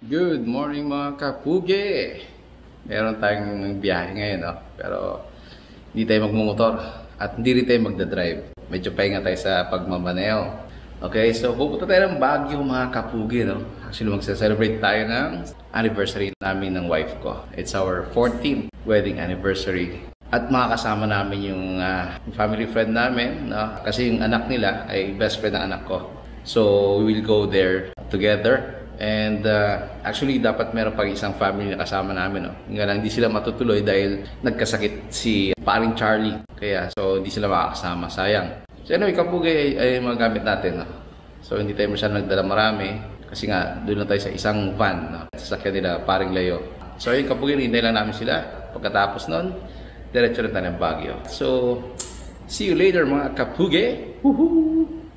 Good morning mga kapugi! Meron tayong biyahe ngayon, no? Pero hindi tayo magmumotor at hindi rin tayo magdadrive. Medyo pahinga tayo sa pagmamaneo. Okay, so pupunta tayo ng Baguio mga kapugi, no? Actually, magsa-celebrate tayo ng anniversary namin ng wife ko. It's our 14th wedding anniversary. At makakasama namin yung family friend namin, no? Kasi yung anak nila ay best friend ng anak ko. So we will go there together. And actually, dapat meron pang isang family na kasama namin. No? Nga lang, hindi sila matutuloy dahil nagkasakit si paring Charlie. Kaya, so, hindi sila makakasama. Sayang. So, anyway, kapugi ay mga gamit natin. No? So, hindi tayo masyadong nagdala marami. Kasi nga, doon lang tayo sa isang van. No? Sasakyan nila, paring Leo. So, yung kapugi, hinday lang namin sila. Pagkatapos nun, diretso rin tayo ng Baguio. So, see you later mga kapugi. Woohoo!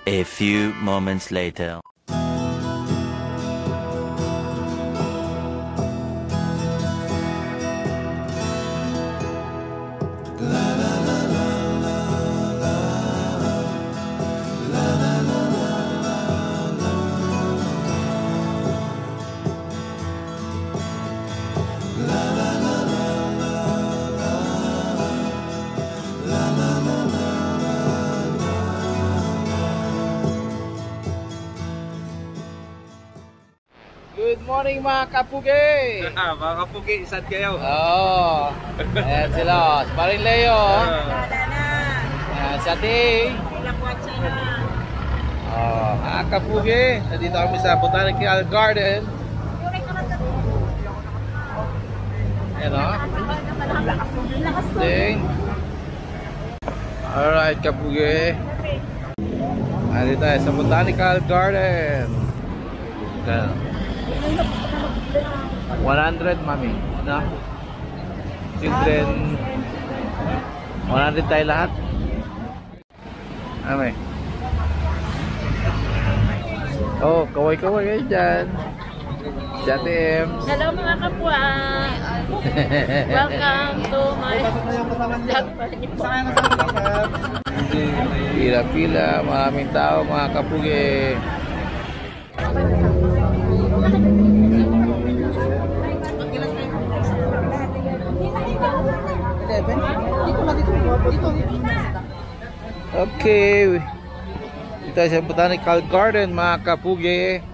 A few moments later. Good morning mga kapugi! Mga kapugi, saan kayo? Oo. Ayan sila. Paring Leo. Si Ate. Mga kapugi. Nandito kami sa Botanical Garden. Ayan o. Ding. Alright kapugi. Nandito tayo sa Botanical Garden. Ayan. 100 mami, no? Children 100 tayo lahat. Ano eh? Oh, kaway-kaway kayo dyan. Si Ate Ems. Hello mga kapwa. Welcome to my vlog. Pila-pila, maraming tao mga kapugi. Okay, dito sa Botanical Garden mga kapugi.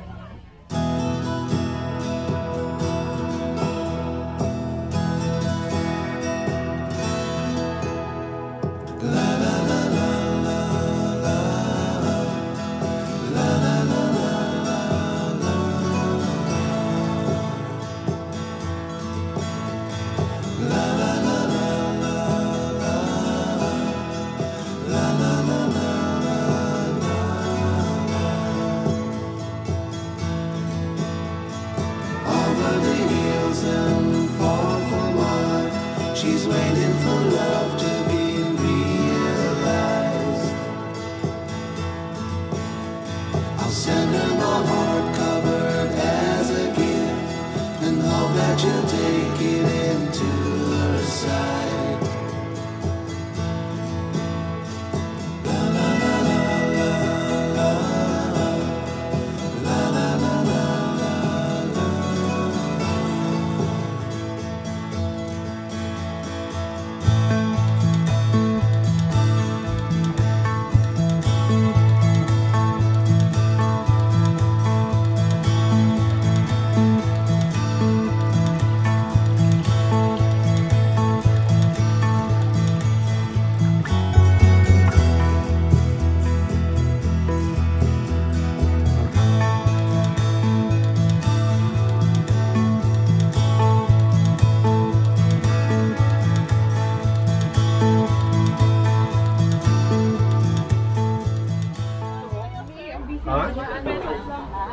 She's waiting for love to be realized. I'll send her my heart covered as a gift and hope that you'll take it into her side. La la la la la la la la la la.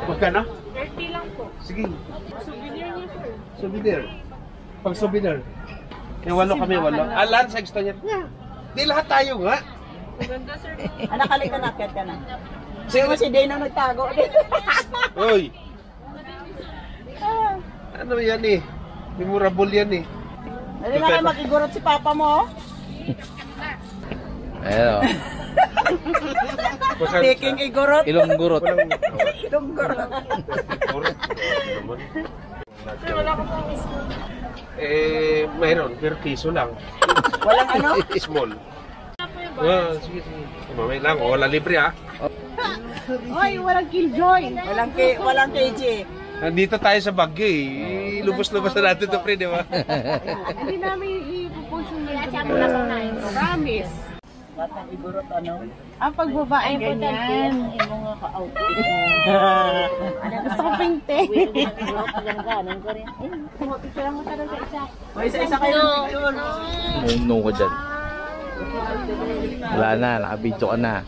Magkano? 30 lang po. Sige. Souvenir niya po. Souvenir. Pag souvenir. Yung walo kami, walo. Lahat sa gusto niya. Yeah. Di lahat tayo nga. Maganda sir. Anak, halika na, kaya ka na. Sige si Dana nagtago. Uy. Ano yan eh? Memorable yan eh. Dali na kayo makigurot si Papa mo. Ayan o. Peking igorot. Ilong gurot. Ilong gurot. Sir, wala ko pong small. Mayroon, pero piso lang. Walang ano? Small. Wala po yung box. Sige. Mamay lang, wala libre ha. Ay, walang killjoy. Walang KJ. Nandito tayo sa Baguio eh. Lubos-lubos na natin ito, pre, di ba? Hindi namin i-propose yung medyo. Promise. Batang igorot ano? Ang pagbabae ganyan. Imo nga ka-outfit. Gusto ko pinte. O isa-isa kayo ng picture. Nung ko dyan. Wala na, nakabidyo ka na.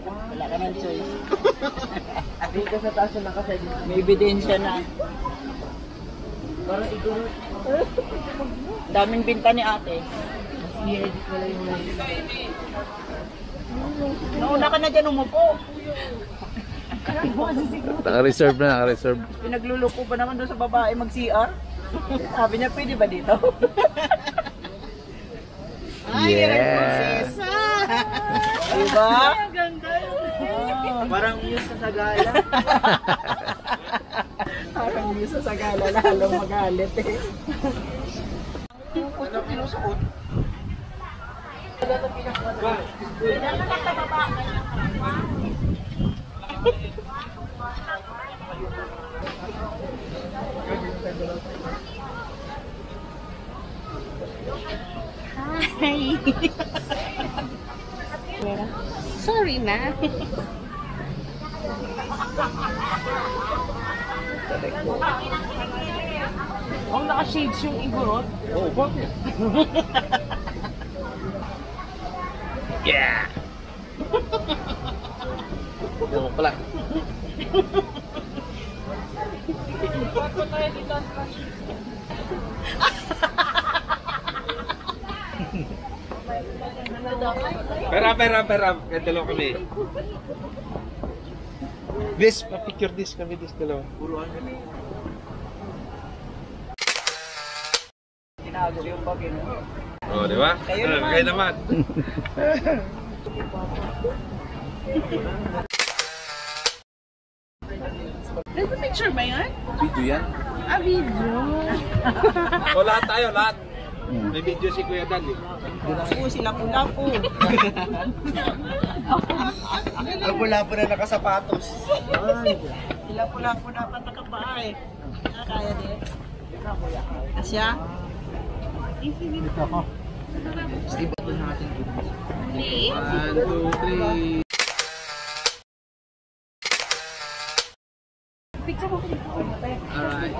Wala ka ng choice. Dito sa taas na kasi may ebidensya na. Parang igorot. Daming binta ni ate. Nauna ka na dyan umupo. Naka-reserve na, naka-reserve. Pinagluluko ba naman doon sa babae mag-CR? Sabi niya, pwede ba dito? Yeah. Diba? Ang ganda. Parang muse sa sagala. Parang muse sa sagala. Lalong magalit eh. Ano pinusuot? Hi. Sorry na. Ang naka-shades yung igorot. Oo, bakit? Yeah! Ewan ko lang. Peram. Ganito lang kami. This, pa-picture this kami, this dalawa. Puruan kami. Tinago yung bagay. Oh, di ba? Kayo naman. Kayo naman. Nagpa-picture ba yan? Video yan? Ah, video. O, lahat tayo, lahat. May video si Kuya Dan eh. Oo, sila pula-po. Pula-po na nakasapatos. Sila pula-po dapat nakabahay. Kaya din. Asya? Hindi. 1, 2, 3. Picture ko dito. Alright.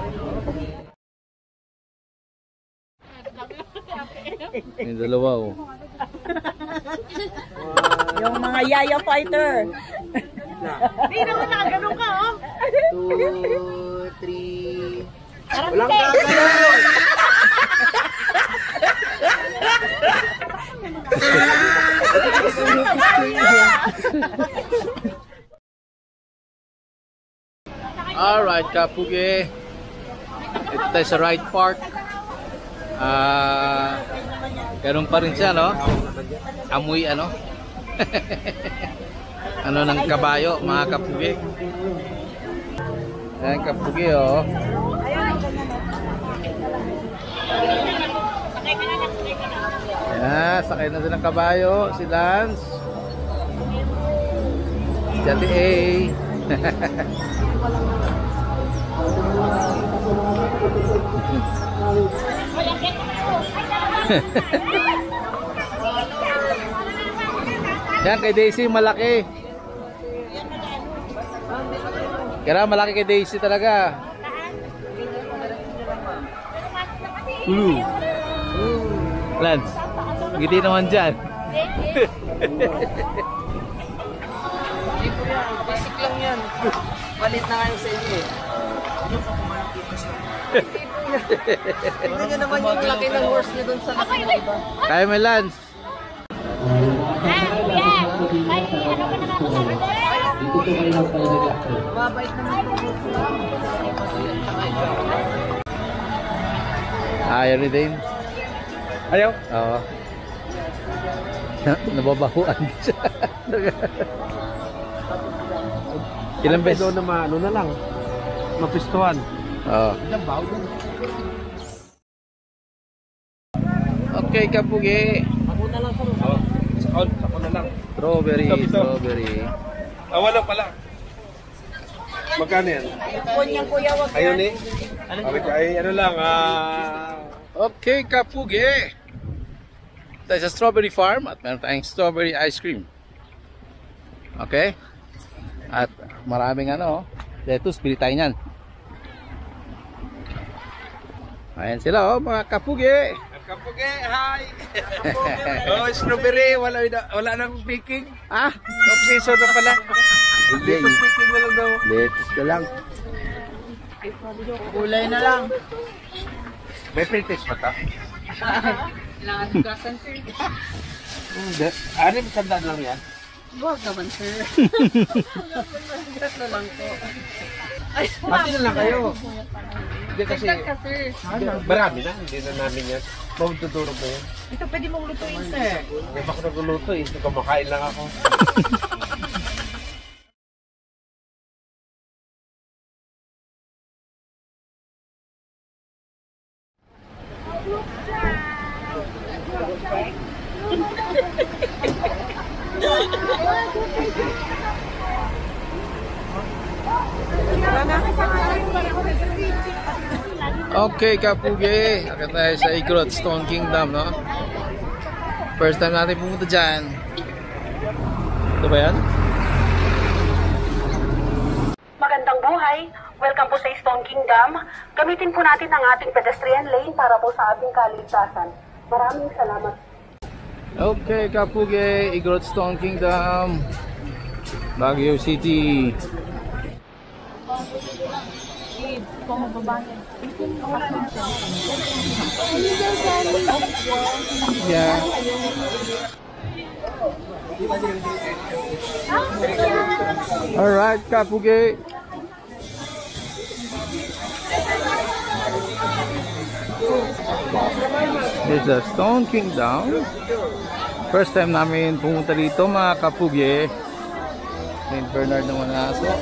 Yung dalawa oh. Yung mga yaya fighter. Hindi naman nakaganon ka, oh. 2, 3. Walang gagawin. Alright, Kapuge. Ito tayo sa Ride Park. Ganun pa rin siya, no? Amoy, ano? Ano ng kabayo, mga Kapuge. Ayan, Kapuge, oh. Ayan, sakay na din ng kabayo. Si Lance. Si Ate A. Yan kay Daisy malaki. Kaya malaki kay Daisy talaga. Lance, giti naman dyan. Basic lang yan. Palit na kayo sa inyo eh. Hindi nyo naman yung laki ng horse nyo dun sa laki ng iba. Kaya may Lance. Mabait naman yung horse nyo. Ayaw ni Dane. Ayaw? Oo. Nababahuan siya. Ilang beses? Doon na ano na lang. Mapistuhan. Oo. Okay, kapugi. Ako na lang sa ako na lang. Strawberry, Ito. strawberry. Wala pala. Magkano yan? Yung kuya, wag Ayun eh. Ay, ano lang, Okay, kapugi. Ito sa strawberry farm at meron tayong strawberry ice cream. Okay? At maraming ano, lettuce, pili tayo niyan. Ayan sila mga kapugi. Kapugi, hi! Oh, strawberry, wala nang picking. Ah, Off season na pala. Dito picking na lang daw. lettuce ka lang. Kulay na lang. May pre-taste ba ito? Kailangan hugasan, sir. Hindi. Ano yung sandaan lang yan? Huwag naman, sir. Ito lang po. Ay, Pati na lang kayo. Hindi kasi, Tignan ka, sir. marami na. Hindi na namin yan. Magdudurog na yan. Ito pwede mong lutuin, sir. Hindi ba ako nagluluto eh. Kumakain lang ako. Okay, kapugi. Akat tayo sa Igrot Stone Kingdom, no? First time natin pumunta dyan. Ito ba yan? Magandang buhay! Welcome po sa Stone Kingdom. Gamitin po natin ang ating pedestrian lane para po sa ating kaligtasan. Maraming salamat. Okay, kapugi. Igrot Stone Kingdom. Baguio City. Yeah. Alright, kapugi. This is the Stone Kingdom. First time namin pumunta dito mga kapugi. St. Bernard ng Manaso.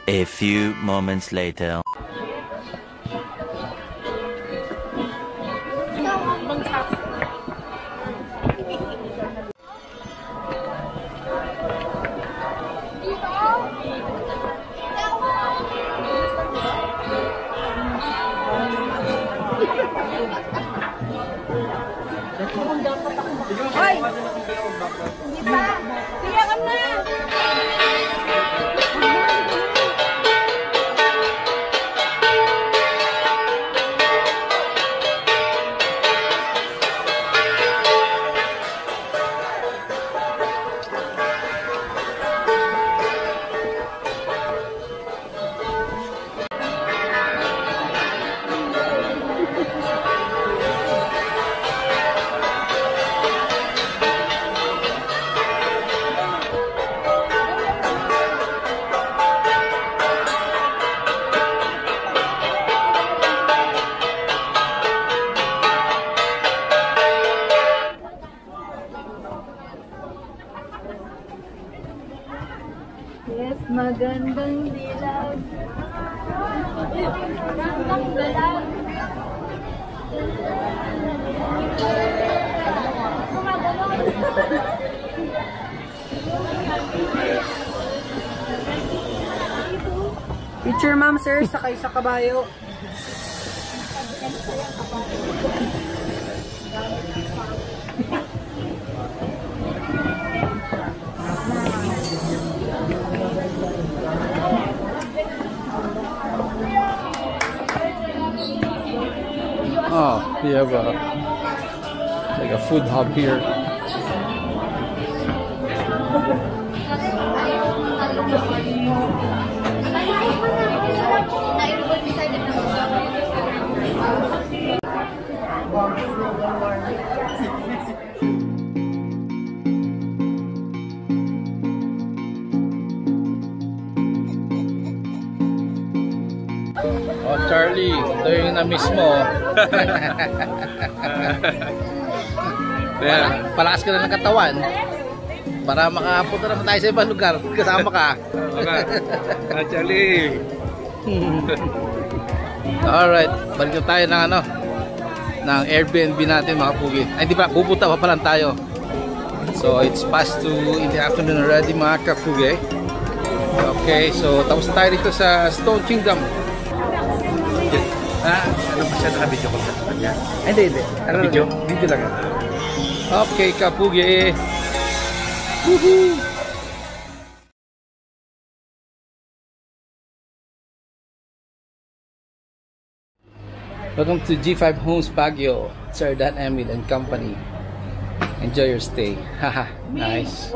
A few moments later. Hoy! Hindi pa! Tiyakan na! Yes, magandang dilag. Magandang dilag. Picture ma'am sir, sakay sa kabayo. Oh, we have like a food hub here. Oh, Charlie, ito yung na-miss mo. Palakas ka na ng katawan para makapunta naman tayo sa ibang lugar. Kasama ka. Charlie. Alright, balik na tayo ng ng Airbnb natin mga pugi. Ay, hindi pa, pupunta pa lang tayo. So, it's past 2 in the afternoon already mga kapugi. Okay, so tapos na tayo dito sa Stone Kingdom. Ano pa siya naka-video ko sa kanya? Hindi. Video? Video lang. Okay, kapugi. Woohoo! Welcome to G5 Homes Baguio, Sir Dan Emil and Company. Enjoy your stay. Haha, nice.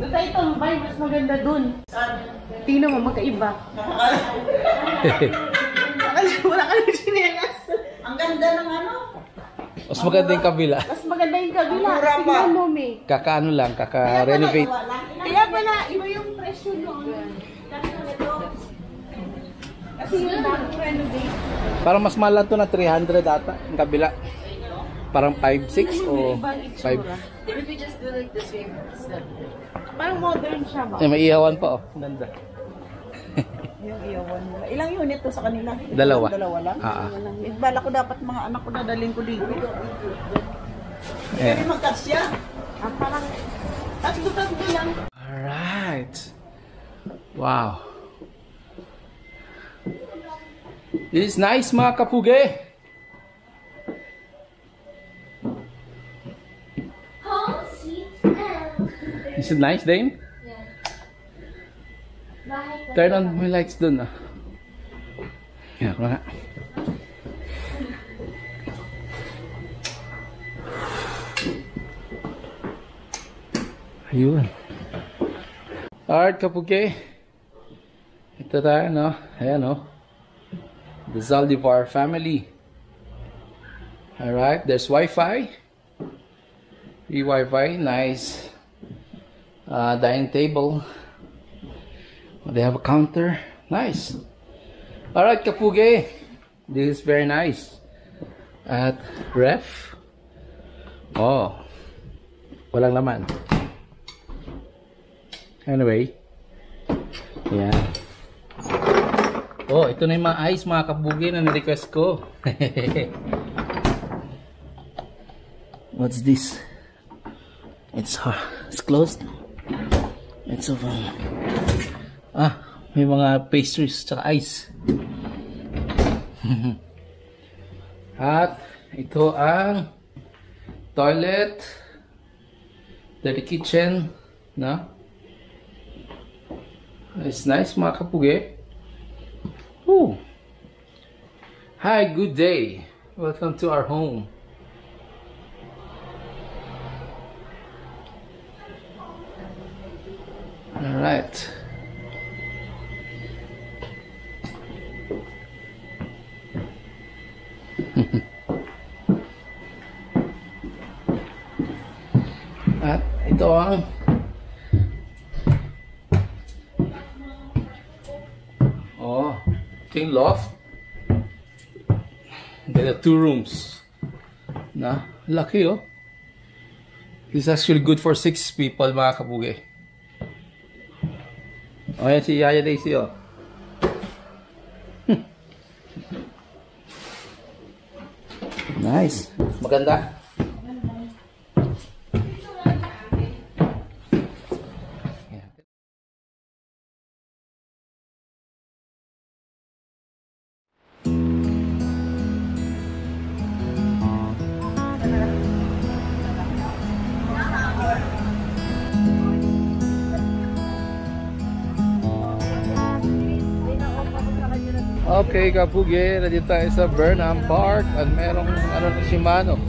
Tayo ito, mas maganda dun. Tingnan mo, magkaiba. Wala ka ng sinelas. Ang ganda ng ano? Mas maganda yung kabila. Mas maganda yung kabila. Tingnan mo, May. Kakaano lang, kaka-renovate. Kaya pala, iba yung presyo noon. Kasi yung renovate. Parang mas mahal lang to na 300 ata, yung kabila. Parang 5.6 o 5. What if we just do like the same step? Parang modern siya ba? May ihawan pa oh. Ganda. Yung iyawan nila. Ilang unit to sa kanila? Dalawa. Dalawa lang? Bala ko dapat mga anak ko dadalhin ko dito. Hindi magkasya. Parang tatlo lang. Alright. Wow. This is nice mga kapugi. Is it nice, Dane? Yeah. Turn on my lights dun. Yeah, wala. Ayun. Alright, kapugi. Ito tayo, no? Ayan, no? The Zaldivar family. Alright, there's Wi-Fi. Free Wi-Fi, nice. Dining table. They have a counter. Nice. Alright, kapugi. This is very nice. At ref. Oh. Walang laman. Anyway. Yan. Oh, ito na yung mga ice mga kabugi na na-request ko. What's this? It's closed. It's open. May mga pastries tsaka ice. At ito ang toilet, dirty kitchen, na. It's nice mga kapugi. Ooh. Hi, good day. Welcome to our home. All right. At ito ang king loft. There are 2 rooms. Na, lucky oh. This is actually good for 6 people mga kabugi. Oh, yan si Yaya Daisy oh. Nice. Maganda. Okay, kapugi, nandito tayo sa Burnham Park at merong na Shimano.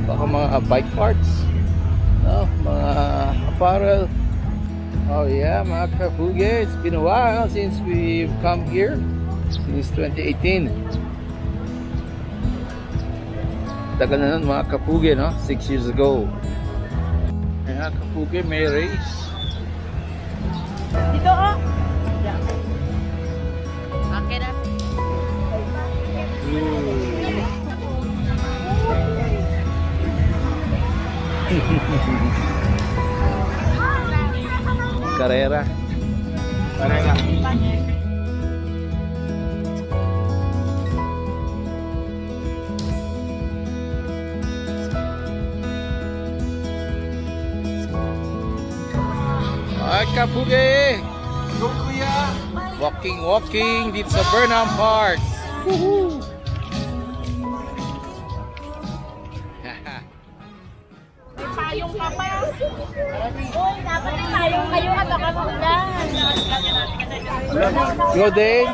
Baka mga bike parts, no? Mga apparel. Oh yeah, mga kapugi, it's been a while since we've come here, since 2018. Tagal na nun mga kapugi, no? 6 years ago. Mga kapugi, may race. Dito oh. Okay na. Carrera. Ay, kapugi! Go, kuya! Walking dito sa Burnham Park. Woohoo! Payong ka pa. Uy, dapat yung payong kayo at baka mahulan. Go, Dane!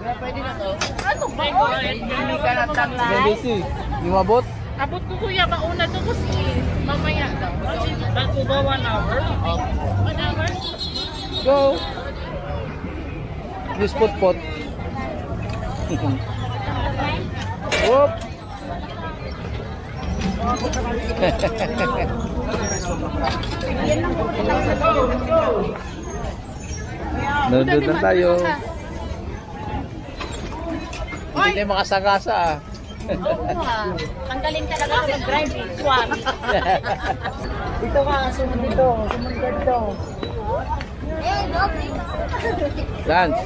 Pwede na to? Ano ba? Hindi ka natangla. Daisy, di mabot? Abot ko kuya, mauna to kasi mamaya daw. Bago ba 1 hour? 1 hour? Go! Just put. Whoop! Nandun na tayo. Hindi tayo makasagasa. Oo ha. Ang galing talaga mag-drive eh. Swami. Dito ka, sumunod dito. Sumunod dito. Lance.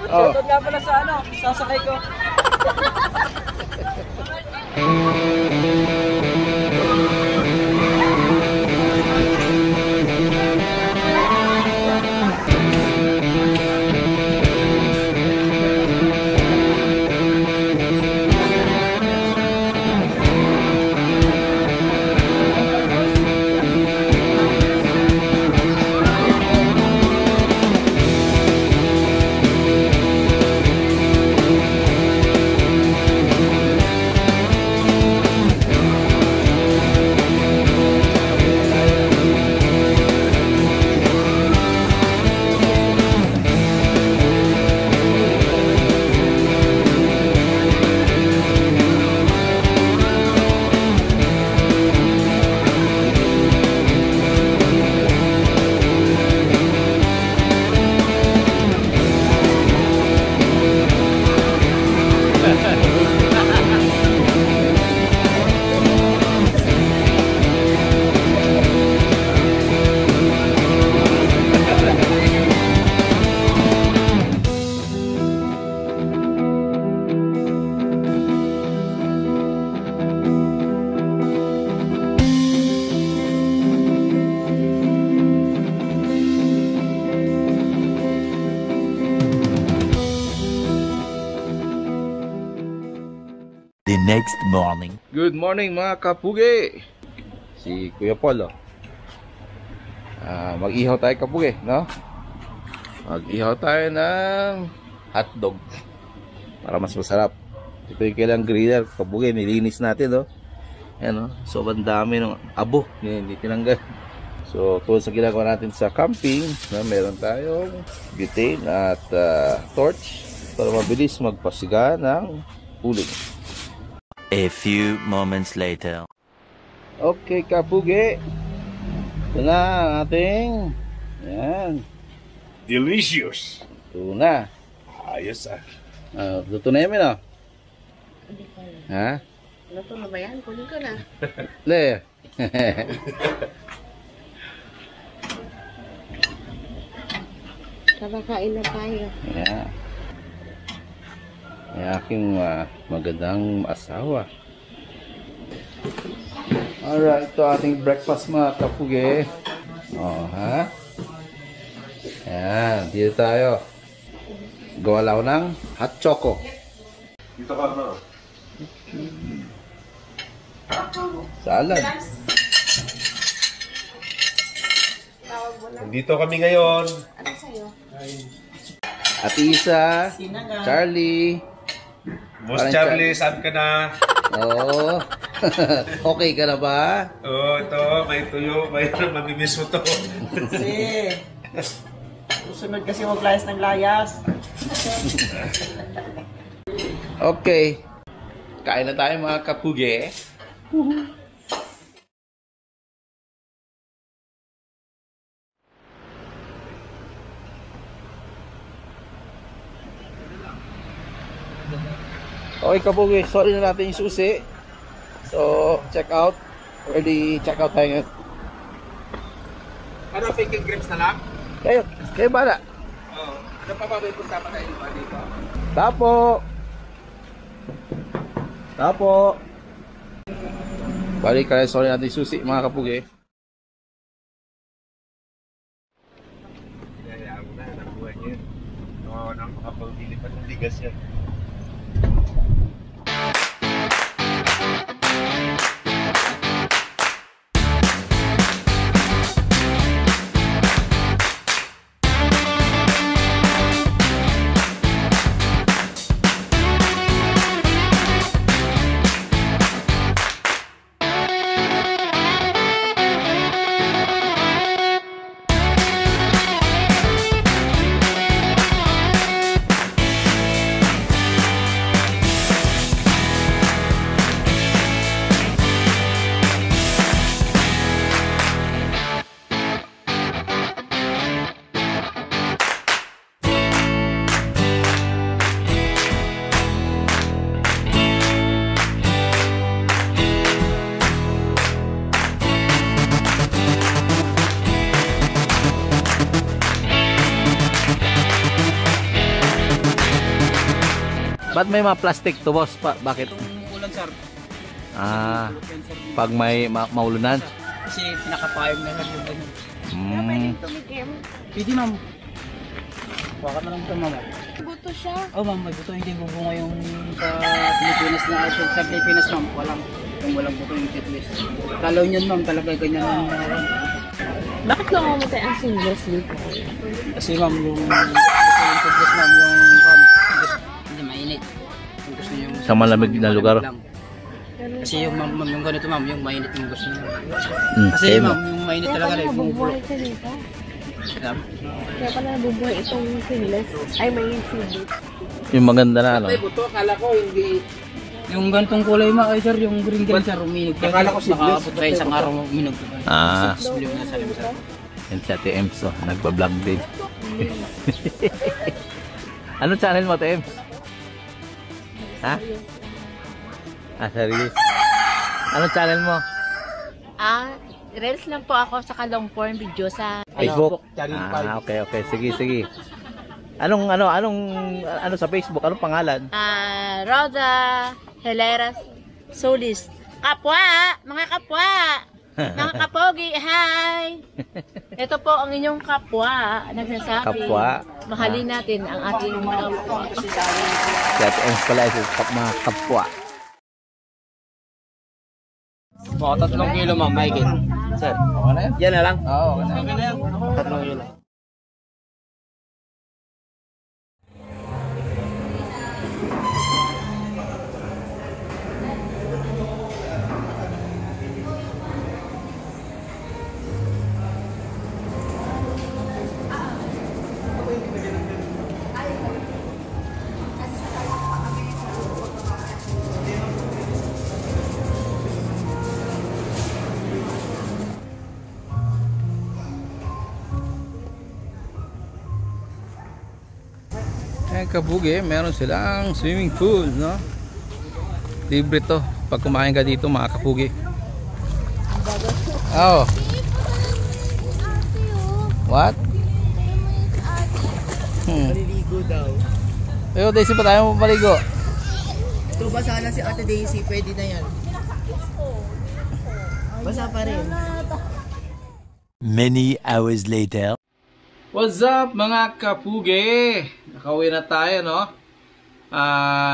Oh. Shoutout nga pala sa ano, sasakay ko. The next morning. Good morning mga kapugi. Si Kuya Paul, oh. Mag-ihaw tayo kapugi, no? Mag-ihaw tayo ng hotdog para mas masarap. Ito yung kailang griller kapugi, nilinis natin, oh. Ayan, oh. Sobrang dami ng abo, hindi tinanggal. So tulad sa ginagawa natin sa camping, no? Meron tayong butane at torch para mabilis magpasiga ng uling. A few moments later. Okay, kapugi. Ito na ang ating, ayan, Delicious. ito na. Ayos ah. Luto na yamin, oh. Ha? Luto na ba yan? Kunin ko na. Le. Kabakain na tayo. Yeah. Yung aking magandang asawa. Alright, ito ating breakfast mga kapugi. Oh, ha? Ayan, dito tayo. Gawa lang ako ng hot choco. Dito ka na. Salad. Nandito kami ngayon. Ano sa'yo? At Isa, Charlie. Boss Parang Charlie, saan ka na? Oo. Okay ka na ba? Oh, ito, may tuyo. May mamimiss mo to. Kasi, susunod kasi huwag layas ng layas. Okay. Kain na tayo mga kapugi. Okay kapugi, sorry na natin yung susi. So, check out. Ready, check out tayo ngayon. Ano, picking grapes na lang? Kayo bala. Oo. Ano pa ba may punta pa kayo dito? Tapo. Balik ka, sorry natin yung susi mga kapugi. Kaya mo na, nabuhay niya. Oo, nang makapagpili pa ng bigas yan. Ba't may mga plastic to boss? Bakit? Ulan, sir. Pag may maulunan? Kasi pinakapayong na lang yung ganyan. Pwede, ma'am. Baka na lang ito, ma'am. Buto siya. Oh, ma'am, may buto. Hindi bubunga yung sa Pilipinas na ito. Sa Pilipinas, ma'am, walang buto yung titlis. Kalaw niyan, ma'am, talaga ganyan ang Bakit lang mamatay ang seamless dito? kasi, ma'am, yung titlis, ma'am, yung hindi mainit. Yung gusto niyo Sa malamig na lugar? Kasi yung ma'am, yung ganito, ma'am, yung mainit yung gusto niyo. Mm, Kasi, same. ma'am, yung mainit talaga rin. nabubuhay ka dito? Kaya pala nabubuhay itong seamless. Ay, may seamless. Yung maganda na, ano? Buto, akala ko hindi. Yung gantong kulay ma, ay sir, yung green sir, uminig. Akala ko seedless. Nakaabot tayo isang araw uminog. Ah. Blue na sa limsa. Yan si Ate Ems, oh. Nagpa-vlog din. Ano channel mo, Ate Ems? Ha? Serious? Ano channel mo? Reels lang po ako sa long form video sa Facebook? Okay. Sige. Anong sa Facebook? Anong pangalan? Rosa Heleras Solis. Kapwa! Mga kapwa! Mga kapogi, hi! Ito po ang inyong kapwa. Nagsasabi. Kapwa. Mahalin natin ang ating kapwa. Si Ate Ems pala, mga kapwa. Mga 3 kilo ma'am, mahigit. Sir. Okay na yan? Yan na lang. Oo, okay na. Okay na yan. 3 kilo. Kabugi, meron silang swimming pool, no? Libre to pag kumain ka dito, mga kapugi. Oh. What? Maliligo daw. Pero Daisy, pa tayo maligo? Ito ba sana si Ate Daisy, pwede na yan. Basa pa rin. Many hours later. What's up, mga kapugi? Nakauwi na tayo, no?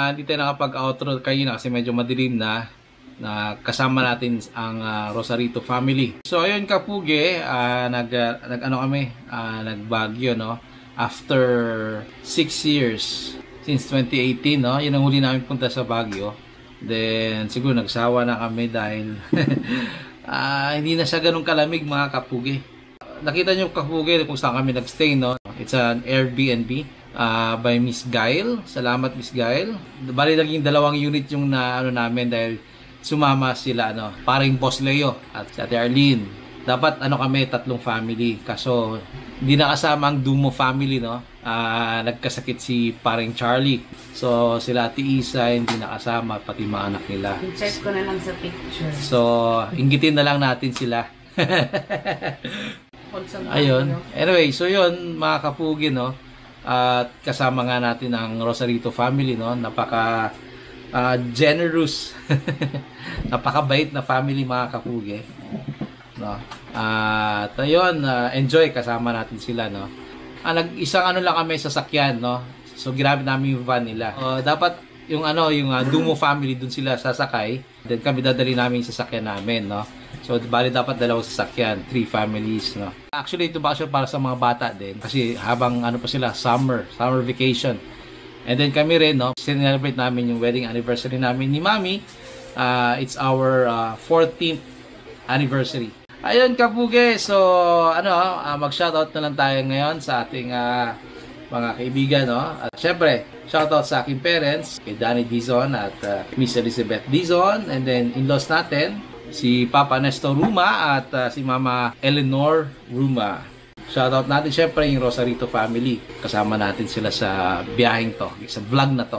Hindi tayo nakapag-outro kayo na kasi medyo madilim na. Kasama natin ang Rosarito family. So ayun, kapugi, nagbagyo, no? After 6 years since 2018, no? Yun ang huli namin punta sa Baguio. Then siguro nagsawa na kami dahil hindi na siya ganun kalamig, mga kapugi. Nakita niyo, kapugi, kung saan kami nagstay, no? It's an Airbnb by Miss Gail. Salamat, Miss Gail. Bali, naging 2 unit yung namin dahil sumama sila, no? Paring Boss Leo at si Ate Arlene. Dapat kami 3 family. Kaso hindi nakasama ang Dumo family, no? Nagkasakit si paring Charlie. So sila Ate Isa hindi nakasama, pati mga anak nila. Check ko na lang sa picture. So inggitin na lang natin sila. Ayun. Anyway, so yun, mga kapugi, no? At kasama nga natin ang Rosarito family, no? Napaka generous. Napakabait na family, mga kapugi. No? At ayun, enjoy kasama natin sila, no? Isang lang kami sasakyan, no? So ginamit namin yung van nila. Dapat yung Dumo family dun sila sasakay. Then kami dadali namin yung sasakyan namin, no? So bali dapat 2 sasakyan, 3 families, no? Actually ito bakasyon para sa mga bata din kasi habang pa sila summer vacation. And then kami rin, no, celebrate namin yung wedding anniversary namin ni Mami. It's our 14th anniversary. Ayun, kapugi. So mag-shoutout na lang tayo ngayon sa ating mga kaibigan, no? At syempre, shoutout sa aking parents, kay Danny Dizon at Miss Elizabeth Dizon, and then in-laws natin, si Papa Nestor Ruma at si Mama Eleanor Ruma. Shoutout natin syempre yung Rosarito family. Kasama natin sila sa biyaheng to, sa vlog na to.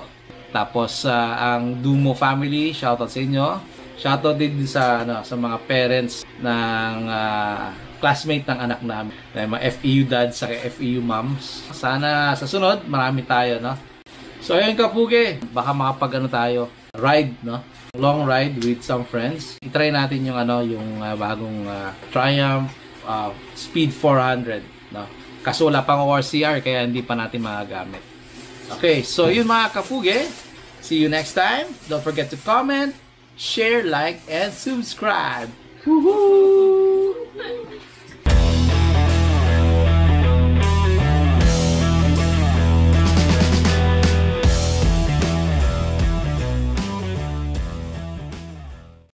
Tapos ang Dumo family, shoutout sa inyo. Shoutout din sa mga parents ng classmate ng anak namin. Mga FEU dads sa FEU moms. Sana sa sunod, marami tayo, no? So ayun, kapugi, baka makapag tayo, ride, no? Long ride with some friends. I-try natin yung bagong Triumph Speed 400, no? Kaso wala pang ORCR kaya hindi pa natin magagamit. Okay, so yun, mga kapugi. See you next time. Don't forget to comment, share, like, and subscribe. Woohoo!